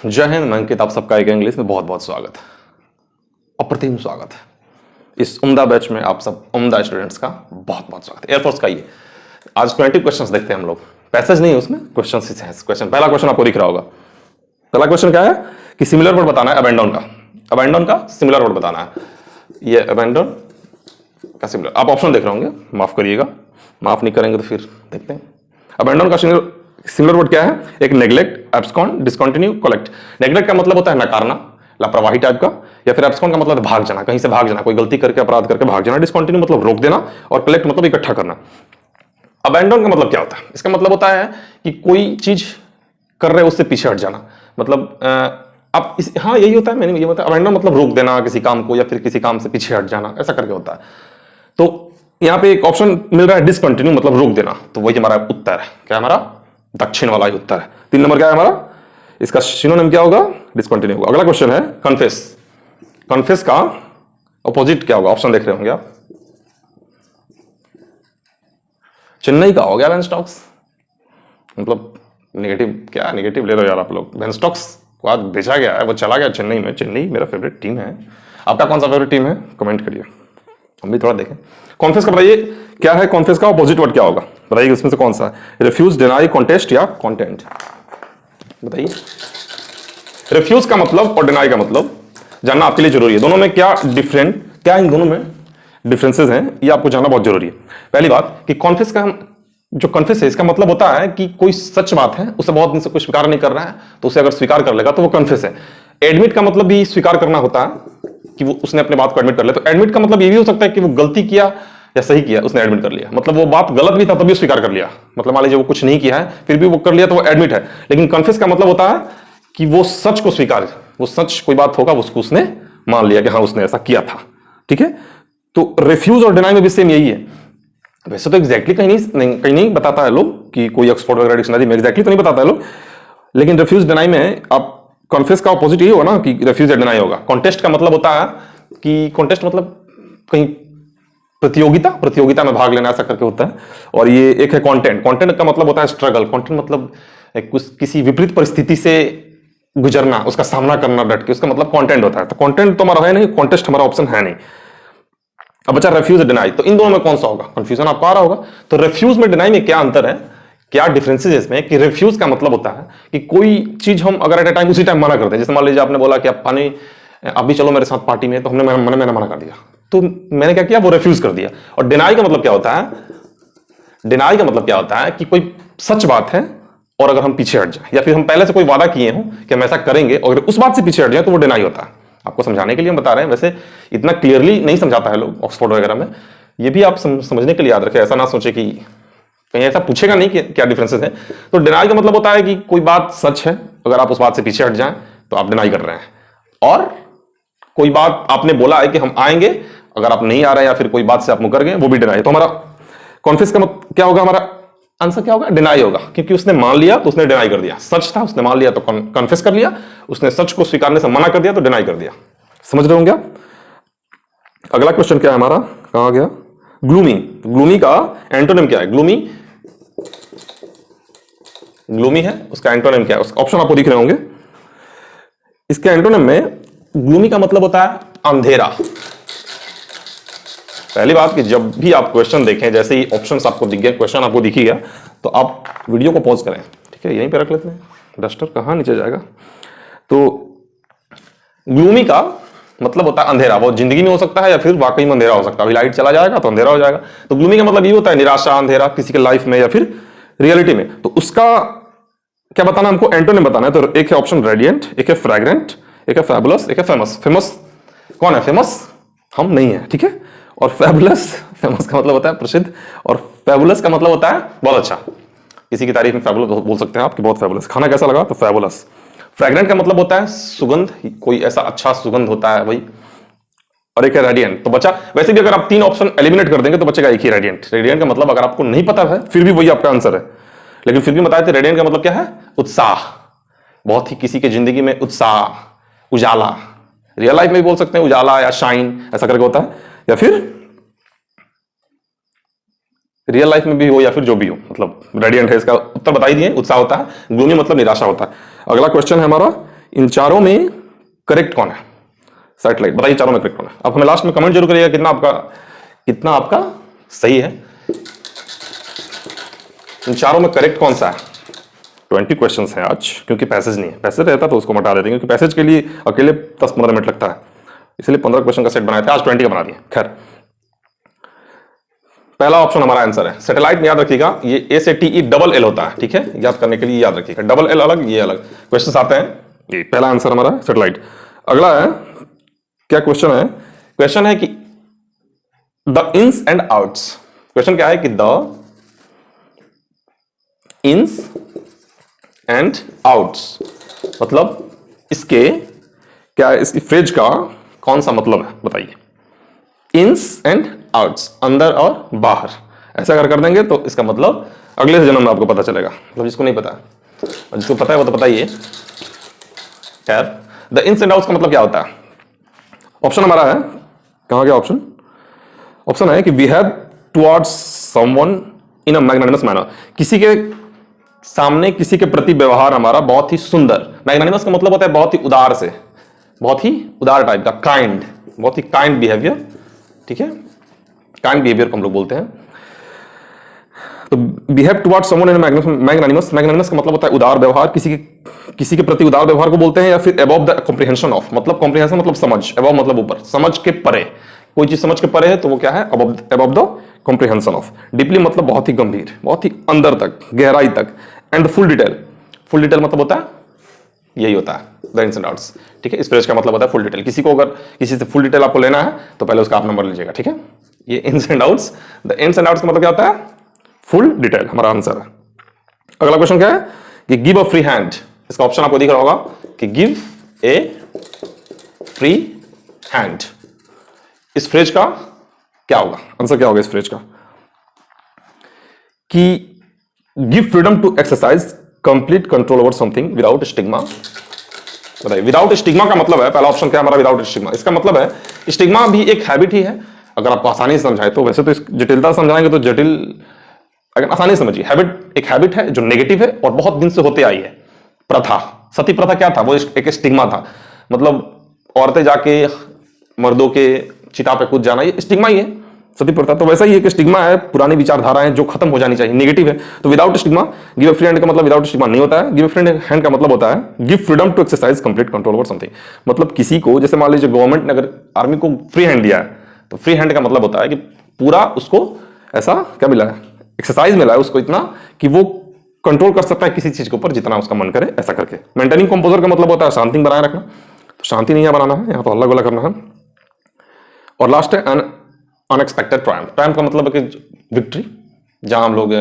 जय हिंद। मैं अंकित, आप सबका एक इंग्लिश में बहुत बहुत स्वागत है, अप्रतिम स्वागत है। इस उम्दा बैच में आप सब उम्दा स्टूडेंट्स का बहुत बहुत स्वागत है। एयरफोर्स का ये आज 20 क्वेश्चंस देखते हैं हम लोग। पैसेज नहीं है उसमें, क्वेश्चंस ही हैं। क्वेश्चन, पहला क्वेश्चन आपको दिख रहा होगा। पहला क्वेश्चन क्या है कि सिमिलर वर्ड बताना है अबैंडन का। अबैंडन का सिमिलर वर्ड बताना है। ये अबैंडन का सिमिलर, आप ऑप्शन देख रहे होंगे, माफ करिएगा, माफ नहीं करेंगे तो फिर देखते हैं। अबैंडन का सिमिलर वर्ड क्या है? एक neglect, abscond, discontinue, collect. Neglect का मतलब होता है नकारना, लापरवाही टाइप का, या फिर एब्सकॉन्ड का मतलब भाग जाना, कहीं से भाग जाना, कोई गलती करके, अपराध करके भाग जाना। डिसकंटिन्यू मतलब रोक देना, और कलेक्ट मतलब इकट्ठा करना। अबैंडन का मतलब क्या होता है? इसका मतलब होता है कि कोई चीज कर रहे हो उससे पीछे हट जाना। मतलब आप हाँ यही होता है, मैंने ये बताया। अबैंडन मतलब रोक देना किसी काम को, या फिर किसी काम से पीछे हट जाना, ऐसा करके होता है। तो यहाँ पे एक ऑप्शन मिल रहा है डिसकंटिन्यू मतलब रोक देना, तो वही हमारा उत्तर है। क्या हमारा दक्षिण वाला ही उत्तर है। 3 नंबर क्या है हमारा? इसका सिनोनिम क्या होगा? डिसकंटिन्यू होगा। अगला क्वेश्चन है कन्फेस। कन्फेस का अपोजिट क्या होगा? ऑप्शन देख रहे होंगे आप। चेन्नई का हो गया वेनस्टॉक्स, मतलब नेगेटिव, क्या नेगेटिव ले लो यार आप लोग। वेनस्टॉक्स को आज भेजा गया है, वो चला गया चेन्नई में। चेन्नई मेरा फेवरेट टीम है। आपका कौन सा फेवरेट टीम है? कमेंट करिए, हम भी थोड़ा देखें। कॉन्फेस का बताइए क्या है? कॉन्फेस का अपोजिट वर्ड क्या होगा? बताइए इसमें से कौन सा है? रिफ्यूज, डिनाई, कॉन्टेस्ट या कॉन्टेंट? बताइए। रिफ्यूज का मतलब और डिनाई का मतलब जानना आपके लिए जरूरी है। दोनों में क्या इन दोनों में डिफरेंसेस हैं, ये आपको जानना बहुत जरूरी है। पहली बात कि कॉन्फेस का जो कन्फेस है, इसका मतलब होता है कि कोई सच बात है, उसे बहुत दिन से कोई स्वीकार नहीं कर रहा है, तो उसे अगर स्वीकार कर लेगा तो वो कन्फेस है। एडमिट का मतलब भी स्वीकार करना होता है कि वो उसने अपने बात को एडमिट कर लिया। तो एडमिट का मतलब ये भी हो सकता है कि वो गलती किया या सही किया, उसने एडमिट कर लिया। मतलब वो बात गलत भी था तभी स्वीकार कर लिया। मतलब मान लीजिए वो कुछ नहीं किया है फिर भी वो कर लिया, तो वो एडमिट है। लेकिन कन्फेस का मतलब होता है कि वो सच को स्वीकार, वो सच कोई बात होगा उसको उसने मान लिया कि हाँ उसने ऐसा किया था। ठीक है, तो रिफ्यूज और डिनाई में भी सेम यही है। वैसे तो एग्जैक्टली कहीं नहीं बताता है लोग कि कोई ऑक्सफोर्ड वगैरह डिक्शनरी में एग्जैक्टली तो नहीं बताता है लोग, लेकिन रिफ्यूज डिनाई में आप कॉन्फेस का अपोजिट यही होगा ना कि रिफ्यूज या डिनाई होगा। कॉन्टेस्ट का मतलब होता है कि कॉन्टेस्ट मतलब कहीं प्रतियोगिता में भाग लेना, ऐसा करके होता है। और ये एक है कंटेंट। कंटेंट का मतलब होता है स्ट्रगल। कंटेंट मतलब किसी विपरीत परिस्थिति से गुजरना, उसका सामना करना डट के, उसका मतलब कंटेंट होता है। तो कंटेंट तो हमारा है नहीं, कॉन्टेस्ट हमारा ऑप्शन है नहीं। अब बचा रेफ्यूज डिनाई, तो इन दोनों में कौन सा होगा? कंफ्यूजन आपको आ रहा होगा। तो रेफ्यूज में डिनाई में क्या अंतर है, क्या डिफरेंसेस इसमें? कि रेफ्यूज का मतलब होता है कि कोई चीज हम अगर एट ए टाइम उसी टाइम मना करते हैं। जैसे मान लीजिए आपने बोला कि आप पानी, आप भी चलो मेरे साथ पार्टी में, तो हमने मैंने मना कर दिया, तो मैंने क्या किया? वो रेफ्यूज कर दिया। और डिनाई का मतलब क्या होता है? डिनाई का मतलब क्या होता है कि कोई सच बात है और अगर हम पीछे हट जाए, या फिर हम पहले से कोई वादा किए हो कि हम ऐसा करेंगे और अगर उस बात से पीछे हट जाए, तो वो डिनाई होता है। आपको समझाने के लिए हम बता रहे हैं, वैसे इतना क्लियरली नहीं समझाता है लोग ऑक्सफोर्ड वगैरह में। ये भी आप समझने के लिए याद रखें, ऐसा ना सोचे कि कहीं ऐसा पूछेगा नहीं कि क्या डिफरेंसेस है। तो डिनाई का मतलब होता है कि कोई बात सच है, अगर आप उस बात से पीछे हट जाएं तो आप डिनाई कर रहे हैं। और कोई बात आपने बोला है कि हम आएंगे, अगर आप नहीं आ रहे हैं या फिर कोई बात से आप मुकर गए, वो भी डिनाई। तो हमारा कॉन्फेस का क्या होगा? हमारा आंसर क्या होगा? डिनाई होगा, क्योंकि उसने मान लिया तो उसने डिनाई कर दिया। सच था, उसने मान लिया तो कन्फेस कर लिया, उसने सच को स्वीकारने से मना कर दिया तो डिनाई कर दिया। समझ रहे होंगे आप? अगला क्वेश्चन क्या है हमारा? कहां गया? ग्लूमी। ग्लूमी का एंटोनिम क्या है? ग्लूमी है, उसका एंटोनिम क्या है? उसका ऑप्शन आपको दिख रहे होंगे। इसके एंटोनिम में ग्लूमी का मतलब होता है अंधेरा। पहली बात कि जब भी आप क्वेश्चन देखें, जैसे ही ऑप्शंस आपको दिख गए, क्वेश्चन आपको दिखी गया, तो आप वीडियो को पॉज करें। ठीक है, यहीं पे रख लेते हैं, डस्टर कहाँ नीचे जाएगा। तो ग्लूमी का मतलब होता है अंधेरा। वो जिंदगी में हो सकता है या फिर वाकई में अंधेरा हो सकता है। अभी लाइट चला जाएगा तो अंधेरा हो जाएगा। तो ग्लूमी का मतलब ये होता है निराशा, अंधेरा किसी के लाइफ में या फिर रियलिटी में। तो उसका क्या बताना हमको? एंटोनिम बताना है। तो एक है ऑप्शन रेडिएंट, एक है फ्रैग्रेंट, एक है फैबुलस, एक है फेमस। फेमस कौन है? फेमस हम नहीं है, ठीक है। और फैबुलस, फेमस का मतलब होता है प्रसिद्ध, और फैबुलस का मतलब होता है बहुत अच्छा। किसी की तारीफ में फैबुलस बोल सकते हैं आप कि बहुत फैबुलस। खाना कैसा लगा? तो फैबुलस। फ्रैग्रेंट का मतलब होता है सुगंध, कोई ऐसा अच्छा सुगंध होता है वही। और एक है रेडिएंट। तो बचा, वैसे भी अगर आप 3 ऑप्शन एलिमिनेट कर देंगे तो बचेगा एक ही, रेडिएंट। रेडिएंट का मतलब अगर आपको नहीं पता है फिर भी वही आपका आंसर है, लेकिन फिर भी बताए थे रेडिएंट का मतलब क्या है? उत्साह। बहुत ही किसी के जिंदगी में उत्साह, उजाला। रियल लाइफ में भी बोल सकते हैं उजाला या शाइन, ऐसा करके होता है। या फिर रियल लाइफ में भी हो या फिर जो भी हो, मतलब रेडिएंट है। इसका उत्तर बता ही दिए, उत्साह होता है। ग्लूमी मतलब निराशा होता है। अगला क्वेश्चन है हमारा इन चारों में करेक्ट कौन है? सैटेलाइट, बताइए चारों में करेक्ट कौन है? आप हमें लास्ट में कमेंट जरूर करिएगा कितना आपका सही है। इन चारों में करेक्ट कौन सा है? 20 क्वेश्चंस हैं आज, क्योंकि पैसेज नहीं है। पैसेज रहता तो उसको हटा देते हैं, क्योंकि पैसेज के लिए अकेले 10-15 मिनट लगता है, इसलिए 15 क्वेश्चन का सेट बनाए थे, आज 20 का बना दिए। खैर, पहला ऑप्शन हमारा आंसर है सैटेलाइट में। याद रखिएगा ये SATE होता है, ठीक है, याद करने के लिए याद रखिएगा, LL अलग, ये अलग क्वेश्चंस आते हैं। ये पहला आंसर हमारा सैटेलाइट। अगला है, क्या क्वेश्चन है? क्वेश्चन है कि the ins and outs. Question क्या है कि द इन्स एंड आउट्स, मतलब इसके क्या, इस फ्रेज का कौन सा मतलब है? बताइए। इन्स एंड आउट्स, अंदर और बाहर, ऐसा अगर कर देंगे तो इसका मतलब अगले जन्म में आपको पता चलेगा। मतलब जिसको नहीं पता और जिसको पता है वो तो बताइए। खैर, द इन्स एंड आउट्स का मतलब क्या होता है? ऑप्शन हमारा है, कहां गया ऑप्शन? ऑप्शन है कि behave towards someone in a magnanimous manner. किसी के सामने किसी के प्रति व्यवहार हमारा बहुत ही सुंदर। मैग्नानिमस का मतलब होता है बहुत ही उदार से, बहुत ही उदार टाइप का, काइंड, बहुत ही काइंड बिहेवियर, ठीक है, काइंड बिहेवियर को हम लोग बोलते हैं। तो behave towards someone in magnanimous, magnanimous का मतलब होता है उदार व्यवहार, किसी के प्रति उदार व्यवहार को बोलते हैं। या फिर अबव द कॉम्प्रिहेंशन ऑफ, मतलब कॉम्प्रिहेंशन मतलब समझ, अबव मतलब ऊपर, समझ के परे, कोई चीज समझ के परे है तो वो क्या है? Above the comprehension of. Deeply मतलब बहुत ही गंभीर, बहुत ही अंदर तक, गहराई तक। And full detail, full detail मतलब होता है, यही होता है द इन्स एंड आउट्स, ठीक है। इस फ्रेज का मतलब होता है फुल डिटेल। किसी को अगर किसी से फुल डिटेल आपको लेना है तो पहले उसका आप नंबर लीजिएगा, ठीक है। ये ins and outs, the ins and outs का मतलब क्या होता है? फुल डिटेल, हमारा आंसर है। अगला क्वेश्चन क्या है कि गिव अ फ्री हैंड। इसका ऑप्शन आपको दिख रहा होगा कि गिव ए फ्री हैंड। इस फ्रेज का क्या होगा? आंसर क्या होगा इस फ्रेज का? कि give freedom to exercise complete control over something without stigma. बताइए, विदाउट स्टिग्मा का मतलब है, पहला ऑप्शन क्या है हमारा? Without stigma. इसका मतलब है स्टिग्मा भी एक हैबिट ही है, अगर आपको आसानी से समझाए तो। वैसे तो इस जटिलता समझाएंगे तो जटिल, अगर आसानी से समझिए, हैबिट एक हैबिट है जो नेगेटिव है और बहुत दिन से होते आई है। प्रथा, सती प्रथा क्या था? वो एक स्टिग्मा था, मतलब औरतें जाके मर्दों के चिता पे कूद जाना, ये स्टिग्मा ही है, सती प्रथा। तो वैसा ही एक स्टिग्मा है, पुरानी विचारधाराएं जो खत्म हो जानी चाहिए, नेगेटिव है। तो without stigma, give a free hand का मतलब विदाउट स्टिग्मा नहीं होता है। गिव अ फ्री हैंड का मतलब होता है give freedom to exercise complete control over something. मतलब किसी को, जैसे मान लीजिए गवर्नमेंट ने अगर आर्मी को फ्री हैंड दिया है, तो फ्री हैंड का मतलब होता है कि पूरा उसको ऐसा क्या मिला है? एक्सरसाइज मिला है उसको इतना कि वो कंट्रोल कर सकता है किसी चीज के ऊपर जितना उसका मन करे, ऐसा करके। मेंटेनिंग कंपोजर का मतलब होता है शांति बनाए रखना, तो शांति नहीं बनाना है, यहाँ तो हल्ला गुल्ला करना है। और लास्ट है अनएक्सपेक्टेड ट्रायम्फ। ट्रायम्फ का मतलब है कि विक्ट्री, जहां हम लोग,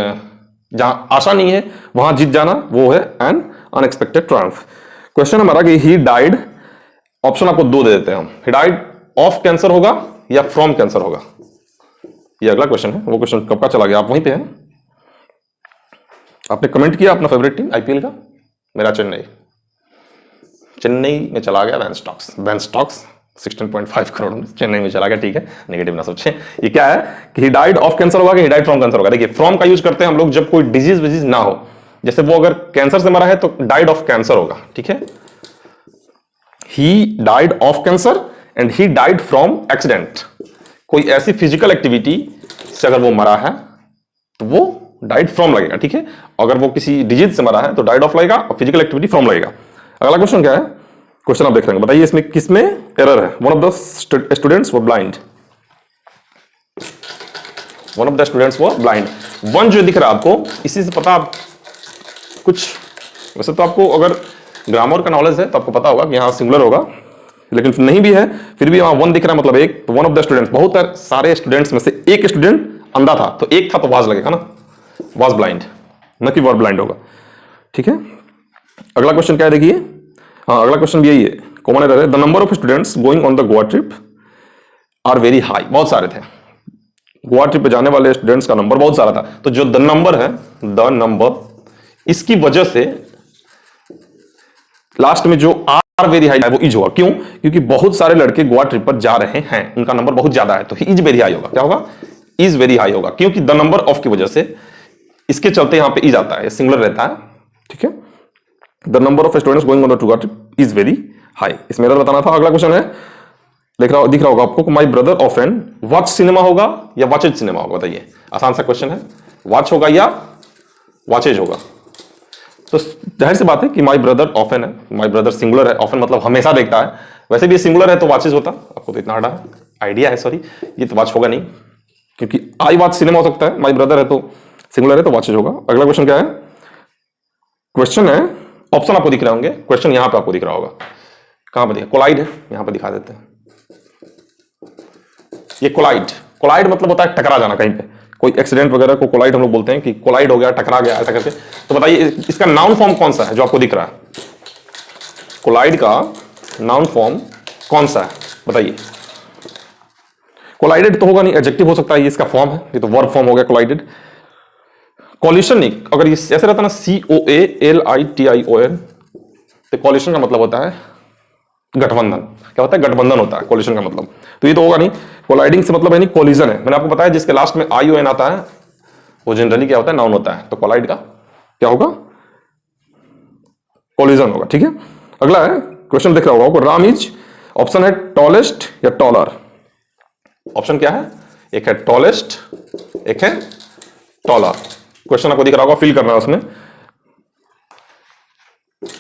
जहां आशा नहीं है वहां जीत जाना, वो है एन अनएक्सपेक्टेड ट्रायम्फ। क्वेश्चन हमारा कि ही डाइड, ऑप्शन आपको दो दे देते हैं हम, ही डाइड ऑफ कैंसर होगा या फ्रॉम कैंसर होगा। ये अगला क्वेश्चन है। वो क्वेश्चन कब का चला गया? आप वहीं पे हैं, आपने कमेंट किया अपना फेवरेट टीम आईपीएल का, मेरा चेन्नई में चला गया वैन स्टॉक्स 16.5 करोड़ में चेन्नई में चला गया, ठीक है, नेगेटिव ना सोचें। ये क्या है कि ही डाइड ऑफ कैंसर होगा कि ही डाइड फ्रॉम कैंसर होगा? देखिए, फ्रॉम का यूज करते हैं हम लोग जब कोई डिजीज ना हो, जैसे वो अगर कैंसर से मरा है तो डाइड ऑफ कैंसर होगा, ठीक है। He died of cancer and he died from accident. कोई ऐसी फिजिकल एक्टिविटी से अगर वो मरा है तो वो डाइड फ्रॉम लगेगा, ठीक है। अगर वो किसी डिजीज से मरा है तो डाइड ऑफ लगेगा और फिजिकल एक्टिविटी फ्रॉम लगेगा। अगला क्वेश्चन क्या है? क्वेश्चन आप देख रहे हैं, बताइए इसमें किसमें एरर है? One of the students were blind. One of the students were blind. One जो दिख रहा है आपको, इसी से पता आप कुछ, वैसे तो आपको अगर ग्रामर का नॉलेज है तो आपको पता होगा कि यहाँ सिंगुलर होगा, लेकिन नहीं भी है फिर भी वहां वन दिख रहा है, मतलब एक। तो वन ऑफ द स्टूडेंट्स, बहुत सारे स्टूडेंट्स में से एक स्टूडेंट अंधा था, तो एक था तो वाज लगेगा ना, वाज ब्लाइंड, न कि वर ब्लाइंड होगा, ठीक है। अगला क्वेश्चन क्या है देखिए, हाँ अगला क्वेश्चन भी यही है, कॉमन एरर है। The number of students going on the Goa trip are very high. बहुत सारे थे, गोवा ट्रिप पे जाने वाले स्टूडेंट्स का नंबर बहुत सारा था। तो जो द नंबर है, द नंबर, इसकी वजह से लास्ट में जो आर वेरी हाई है वो इज होगा। क्यों? क्योंकि बहुत सारे लड़के गोवा ट्रिप पर जा रहे हैं, उनका नंबर बहुत ज्यादा है, तो इज वेरी हाई होगा। क्या होगा? इज वेरी हाई होगा, क्योंकि द नंबर ऑफ की वजह से, इसके चलते यहां पे इज आता है, सिंगुलर रहता है, ठीक है। The number of students going on the two trip is very high. इसमें एरर बताना था। अगला क्वेश्चन है, दिख रहा होगा आपको, my brother often watch cinema होगा या वॉचेज सिनेमा होगा, बताइए। आसान सा क्वेश्चन है, वॉच होगा या वॉचेज होगा। तो जाहिर सी बात है कि माई ब्रदर ऑफन है, माई ब्रदर सिंगुलर है, ऑफन मतलब हमेशा देखता है, वैसे भी सिंगुलर है तो वॉचेज होता, आपको तो इतना आइडिया है, सॉरी ये तो वॉच होगा नहीं, क्योंकि आई वॉच सिनेमा हो सकता है, माई ब्रदर है तो सिंगुलर है तो वॉचेज होगा। अगला क्वेश्चन क्या है, क्वेश्चन है, ऑप्शन आपको दिख रहे होंगे, क्वेश्चन यहां पे आपको दिख रहा होगा, कहां पर दिखा, कोलाइड है, यहां पर दिखा देते हैं। ये कोलाइड मतलब होता है टकरा जाना कहीं पे, कोई एक्सीडेंट वगैरह को कोलाइड हम लोग बोलते हैं कि कोलाइड हो गया, टकरा गया, ऐसा करके। तो बताइए इसका नाउन फॉर्म कौन सा है जो आपको दिख रहा है, कोलाइड का नाउन फॉर्म कौन सा है बताइए। कोलाइडेड तो होगा नहीं, एडजेक्टिव हो सकता है, ये इसका फॉर्म है, ये तो वर्ब फॉर्म हो गया कोलाइडेड। कॉलिशन नहीं, अगर ये ऐसे रहता ना COALITION, तो कॉलिशन का मतलब होता है गठबंधन। क्या होता है, गठबंधन होता है कॉलिशन का मतलब। तो ये तो होगा नहीं, कोलाइडिंग से मतलब है नहीं कोलिजन है। मैंने आपको बताया जिसके लास्ट में ION आता है वो जनरली क्या होता है, नाउन होता है। तो कोलाइड का क्या होगा, कोलिजन होगा, ठीक है। अगला है, क्वेश्चन दिख रहा होगा, राम इज, ऑप्शन है टॉलेस्ट या टॉलर। ऑप्शन क्या है, एक है टॉलेस्ट, एक है टॉलर। क्वेश्चन आपको दिख रहा होगा, फिल करना है उसमें,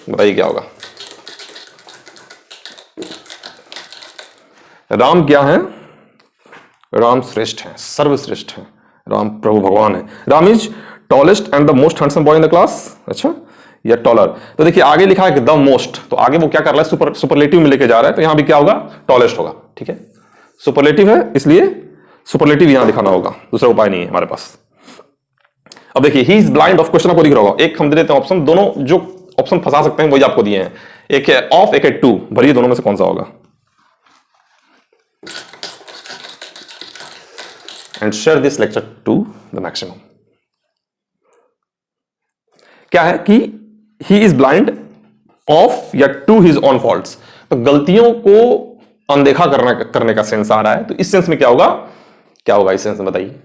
बताइए क्या होगा। राम क्या है, राम श्रेष्ठ है, सर्वश्रेष्ठ है, राम प्रभु भगवान है। Ram is tallest and the most handsome boy in the class, अच्छा, या टॉलर। तो देखिए आगे लिखा है कि द मोस्ट, तो आगे वो क्या कर रहा है, सुपरलेटिव में लेके जा रहा है, तो यहां भी क्या होगा, टॉलेस्ट होगा, ठीक है। सुपरलेटिव है इसलिए सुपरलेटिव यहां दिखाना होगा, दूसरा उपाय नहीं है हमारे पास। अब देखिए ही इज ब्लाइंड ऑफ, क्वेश्चन आपको दिख रहा होगा, एक हम दे देते हैं ऑप्शन, दोनों जो ऑप्शन फंसा सकते हैं वही आपको दिए हैं, एक है ऑफ, एक है टू, भरिए दोनों में से कौन सा होगा। And share this lecture to the maximum. क्या है कि ही इज ब्लाइंड ऑफ या टू हिज ऑन फॉल्ट्स, तो गलतियों को अनदेखा करने का सेंस आ रहा है, तो इस सेंस में क्या होगा, क्या होगा इस सेंस में बताइए।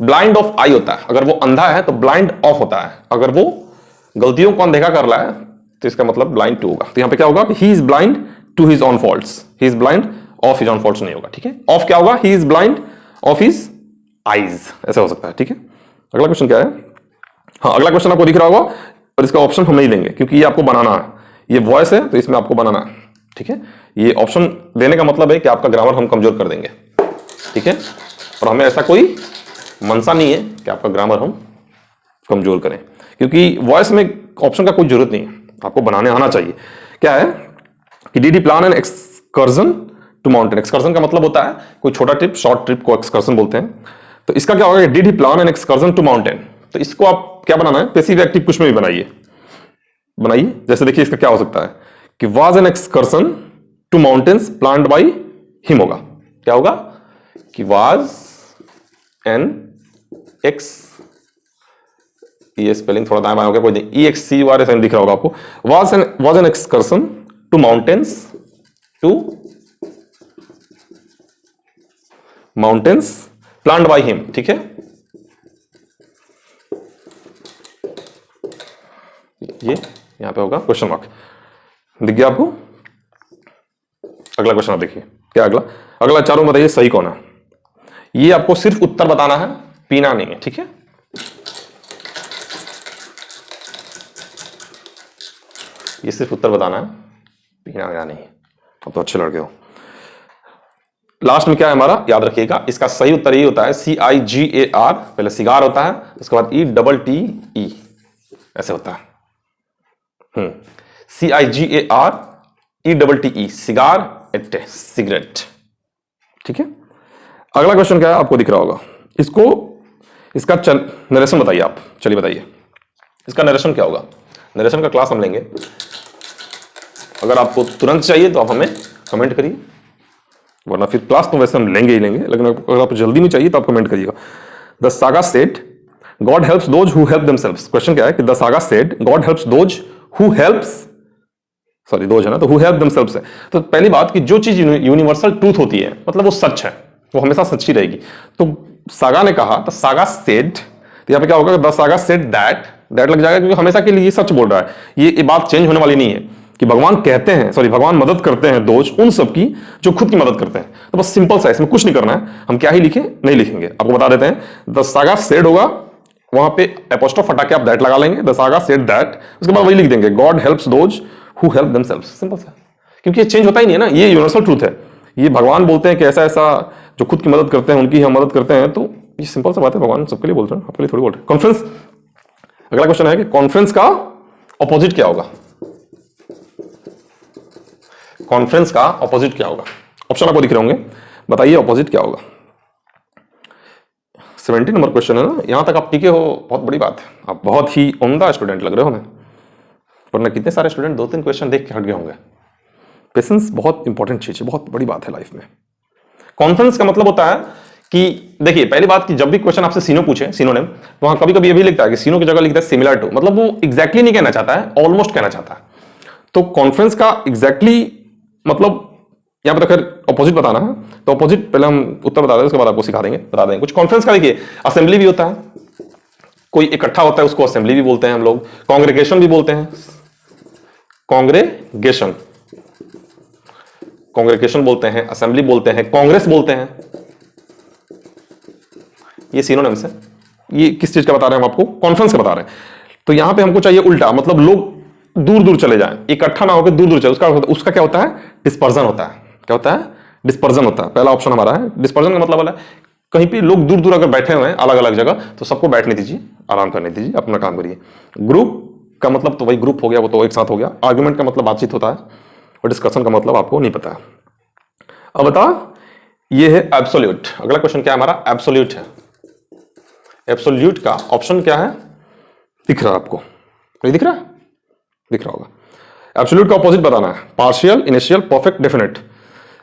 ब्लाइंड ऑफ आई होता है, अगर वो अंधा है तो ब्लाइंड ऑफ होता है, अगर वो गलतियों को अनदेखा कर रहा है तो इसका मतलब ब्लाइंड टू होगा। तो यहां पे क्या होगा, he is blind to his own faults, he is blind of his own faults नहीं होगा, ठीक है। ऑफ क्या होगा, he is blind of his eyes, ऐसा हो सकता है, ठीक है। अगला क्वेश्चन क्या है, हाँ अगला क्वेश्चन आपको दिख रहा होगा, और इसका ऑप्शन हम नहीं लेंगे क्योंकि ये आपको बनाना है, ये वॉइस है तो इसमें आपको बनाना है, ठीक है। ये ऑप्शन देने का मतलब है कि आपका ग्रामर हम कमजोर कर देंगे, ठीक है। और हमें ऐसा कोई मनसा नहीं है कि आपका ग्रामर हम कमजोर करें, क्योंकि वॉइस में ऑप्शन का कोई जरूरत नहीं है, आपको बनाने आना चाहिए। क्या है कि did he plan an excursion to mountain, excursion का मतलब होता है कोई छोटा ट्रिप, शॉर्ट ट्रिप को एक्सकर्जन बोलते हैं। तो इसका क्या होगा, did he plan an excursion to mountain, तो इसको आप क्या बनाना है, पैसिव एक्टिव कुछ में भी बनाइए। जैसे देखिए इसका क्या हो सकता है कि was an excursion to mountains planned by him होगा, क्या होगा कि वाज एन एक्स, ये स्पेलिंग थोड़ा दाएं बाएं हो गया, कोई नहीं, EXCUR ऐसा दिख रहा होगा आपको, was an excursion to mountains planned by him, ठीक है। ये यहां पे होगा क्वेश्चन मार्क, दिख गया आपको। अगला क्वेश्चन आप देखिए, क्या अगला चारों बताइए सही कौन है। ये आपको सिर्फ उत्तर बताना है, पीना नहीं है, ठीक है। ये सिर्फ उत्तर बताना है, पीना या नहीं। अब तो अच्छे लड़के हो। लास्ट में क्या है हमारा, याद रखिएगा, इसका सही उत्तर ये होता है CIGAR, पहले सिगार होता है, उसके बाद ETTE, ऐसे होता है। CIGAR ETTE, सिगार, एट्टे, सिगरेट, ठीक है। अगला क्वेश्चन क्या है आपको दिख रहा होगा, इसका नरेशन बताइए आप, चलिए बताइए इसका नरेशन क्या होगा। नरेशन का क्लास हम लेंगे, अगर आपको तुरंत चाहिए तो आप हमें कमेंट करिए, वरना फिर क्लास तो वैसे हम लेंगे ही लेंगे, लेकिन अगर आपको जल्दी में चाहिए तो आप कमेंट करिएगा। The saga said God helps those who help themselves, question क्या है कि the saga said God helps those who helps, sorry those है ना, तो हु हेल्प देमसेल्व्स है। तो पहली बात कि जो चीज यूनिवर्सल ट्रूथ होती है मतलब वो सच है, वो हमेशा सच्ची रहेगी। तो सागा ने कहा, द सागा सेड, तो यहां पे क्या होगा, the saga said that that लग जाएगा, क्योंकि हमेशा के लिए ये सच बोल रहा है, ये बात चेंज होने वाली नहीं है कि भगवान कहते हैं, सॉरी भगवान मदद करते हैं दोज उन सब की जो खुद की मदद करते हैं। तो बस सिंपल सा, इसमें कुछ नहीं करना है, हम क्या ही लिखें, नहीं लिखेंगे, आपको बता देते हैं। द सागा सेड होगा, वहां पे एपोस्ट्रोफ हटा के आप दैट लगा लेंगे, द सागा सेड दैट, उसके बाद वही लिख देंगे God helps those who help themselves, simple सा। क्योंकि ये चेंज होता ही नहीं है ना, ये यूनिवर्सल ट्रूथ है, ये भगवान बोलते हैं कि ऐसा ऐसा जो खुद की मदद करते हैं उनकी हम मदद करते हैं, तो ये सिंपल सा बात है, भगवान सबके लिए बोल रहे हैं, आपके लिए थोड़ी बोल रहे हैं। कॉन्फ्रेंस, अगला क्वेश्चन है कि कॉन्फ्रेंस का ऑपोजिट क्या होगा? कॉन्फ्रेंस का ऑपोजिट क्या होगा? ऑप्शन आपको दिख रहे होंगे, बताइए ऑपोजिट क्या होगा। 70 नंबर क्वेश्चन है ना, यहां तक आप टिके हो, बहुत बड़ी बात है, आप बहुत ही उम्दा स्टूडेंट लग रहे हो हमें, वरना कितने सारे स्टूडेंट 2-3 क्वेश्चन देख के हट गए होंगे। पेशेंस बहुत इंपॉर्टेंट चीज है, बहुत बड़ी बात है लाइफ में। कॉन्फ्रेंस का मतलब होता है कि देखिए, पहली बात कि जब भी क्वेश्चन आपसे सीनो पूछे, सिनोनिम, तो वहां कभी कभी ये भी लिखता है कि सीनो की जगह लिखता है सिमिलर टू, मतलब वो एग्जैक्टली नहीं कहना चाहता है, ऑलमोस्ट कहना चाहता है। तो कॉन्फ्रेंस का एग्जैक्टली मतलब यहां पर खैर ऑपोजिट बताना है, तो ऑपोजिट पहले हम उत्तर बता दें, उसके बाद आपको सिखा देंगे, बता देंगे कुछ। कॉन्फ्रेंस का देखिए, असेंबली भी होता है, कोई इकट्ठा होता है उसको असेंबली भी बोलते हैं हम लोग, कांग्रेगेशन भी बोलते हैं, कांग्रेगेशन, कांग्रेगेशन बोलते हैं, असेंबली बोलते हैं, कांग्रेस बोलते हैं, ये सिनोनिम्स है। ये किस चीज का बता रहे हैं हम आपको? कॉन्फ्रेंस का बता रहे हैं। तो यहां पे हमको चाहिए उल्टा, मतलब लोग दूर दूर चले जाएं, इकट्ठा ना होकर दूर दूर चले, उसका क्या होता है? डिस्पर्जन होता है। क्या होता है? डिस्पर्जन होता है। पहला ऑप्शन हमारा है। डिस्पर्जन का मतलब वाला कहीं पे लोग दूर दूर अगर बैठे हुए हैं अलग अलग जगह, तो सबको बैठने दीजिए, आराम करने दीजिए, अपना काम करिए। ग्रुप का मतलब तो वही ग्रुप हो गया, वो तो एक साथ हो गया। आर्गुमेंट का मतलब बातचीत होता है, और डिस्कशन का मतलब आपको नहीं पता है। अब बता, ये है एब्सोल्यूट। अगला क्वेश्चन क्या है हमारा? एब्सोल्यूट है। एब्सोल्यूट का ऑप्शन क्या है? दिख रहा है आपको? नहीं दिख रहा है? दिख रहा होगा। एब्सोल्यूट का ऑपोजिट बताना है, partial, initial, perfect, definite.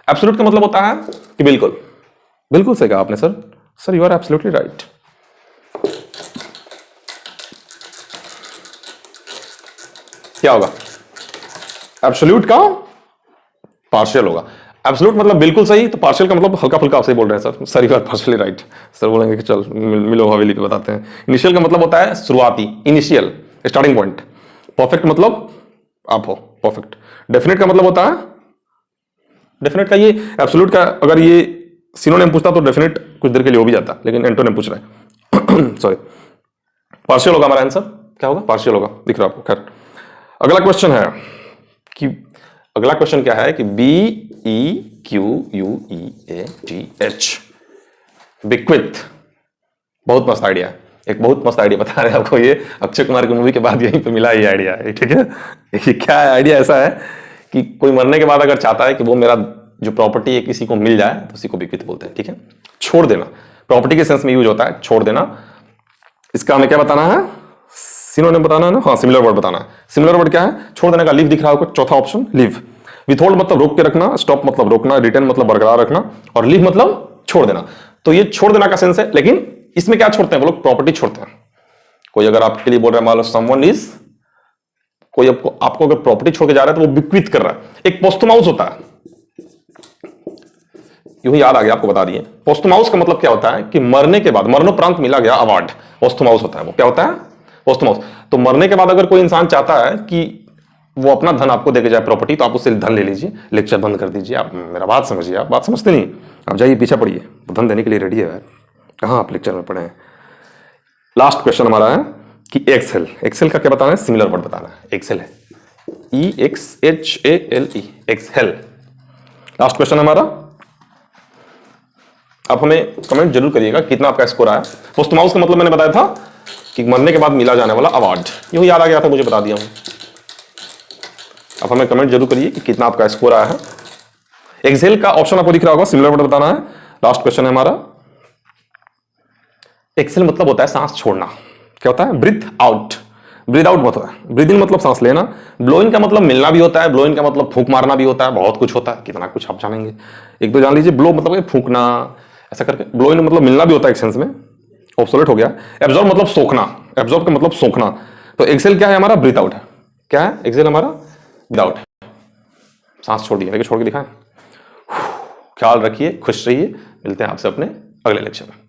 Absolute का मतलब होता है कि बिल्कुल, बिल्कुल सही कहा आपने sir, sir you are absolutely right. क्या होगा? एब्सोल्यूट का पार्शियल होगा। एब्सोल्यूट मतलब बिल्कुल सही, तो पार्शियल का मतलब हल्का फुल्का आप सही बोल रहे हैं sir, sir you are partially right. Sir बोलेंगे कि चल मिलो हवेली पे बताते हैं। इनिशियल का मतलब होता है शुरुआती, इनिशियल, स्टार्टिंग पॉइंट। परफेक्ट मतलब आप हो परफेक्ट। डेफिनेट का मतलब होता है, डेफिनेट का ये एब्सोल्यूट का अगर ये सिनोनिम पूछता तो डेफिनेट कुछ देर के लिए हो भी जाता, लेकिन एंटोनिम पूछ रहा है सॉरी। पार्शियल होगा हमारा आंसर। क्या होगा? पार्शियल होगा, दिख रहा है आपको। खैर, अगला क्वेश्चन है कि अगला क्वेश्चन क्या है कि BEQUEATH, बिक्विथ। बहुत मस्त आइडिया है, एक बहुत मस्त आइडिया बता रहे हैं आपको। ये अक्षय कुमार की मूवी के बाद यहीं पे मिला ये आइडिया, ठीक है। ये क्या आइडिया ऐसा है कि कोई मरने के बाद अगर चाहता है कि वो मेरा जो प्रॉपर्टी है किसी को मिल जाए, तो उसी को बिक्विथ बोलते हैं, ठीक है। छोड़ देना प्रॉपर्टी के सेंस में यूज होता है, छोड़ देना। इसका हमें क्या बताना है? सिनोनिम बताना है ना, हाँ सिमिलर वर्ड बताना है। सिमिलर वर्ड क्या है? छोड़ देने का लिव दिख रहा है, चौथा ऑप्शन लिव। विथहोल्ड मतलब रोक के रखना, स्टॉप मतलब रोकना, रिटेन मतलब बरकरार रखना, और लिव मतलब छोड़ देना। तो ये छोड़ देना का सेंस है, लेकिन इसमें क्या छोड़ते हैं वो लोग? प्रॉपर्टी छोड़ते हैं। कोई अगर आपके लिए बोल रहा है, मान लो समवन इज, कोई आपको अगर प्रॉपर्टी छोड़ के जा रहा है तो वो बिक्विथ कर रहा है। एक पोस्टमाउस होता है, यूं ही याद आ गया आपको बता दिए। पोस्टमाउस का मतलब क्या होता है कि मरने के बाद, मरणोपरांत मिला गया अवार्ड, पोस्टमाउस होता है। वो क्या होता है? पोस्टमाउस। तो मरने के बाद अगर कोई इंसान चाहता है कि वो अपना धन आपको देके जाए, प्रॉपर्टी, तो आप उससे धन ले लीजिए। लेक्चर बंद कर दीजिए, आप मेरा बात समझिए। आप बात समझते नहीं, आप जाइए पीछे पड़िए, धन देने के लिए रेडी है। कहाँ आप लेक्चर में पढ़े हैं? लास्ट क्वेश्चन हमारा है कि एक्सेल। एक्सेल का क्या बताना है? सिमिलर वर्ड बताना है। एक्सेल है EXHALE, एक्सेल। लास्ट क्वेश्चन हमारा। आप हमें कमेंट जरूर करिएगा कितना आपका स्कोर आया। पोस्टमाउस का मतलब मैंने बताया था कि मरने के बाद मिला जाने वाला अवार्ड, यूं याद आ गया था, मुझे बता दिया हूं। आप हमें कमेंट जरूर करिए कि कितना आपका स्कोर आया है। एक्सेल का ऑप्शन आपको दिख रहा होगा, सिमिलर वर्ड बताना है। लास्ट क्वेश्चन है हमारा। एक्सेल मतलब होता है सांस छोड़ना। क्या होता है? Breathe out. ब्रीथ आउट मतलब है, ब्रीथ इन मतलब सांस लेना। ब्लो इन का मतलब मिलना भी होता है, ब्लो इन का मतलब फूंक मारना भी होता है। बहुत कुछ होता है, कितना कुछ आप जानेंगे। एक तो जान लीजिए, ब्लो मतलब फूंकना ऐसा करके, ब्लो इन मतलब मिलना भी होता है एक सेंस में, ऑब्सोलेट हो गया। एब्जॉर्ब मतलब सोखना, एब्जॉर्ब का मतलब सोखना। तो एक्सेल क्या है हमारा? ब्रीथ आउट है। क्या है एक्सेल हमारा? Breathe out. सांस छोड़ दिया, छोड़ के दिखाएं। ख्याल रखिए, खुश रहिए। मिलते हैं आपसे अपने अगले लेक्चर में।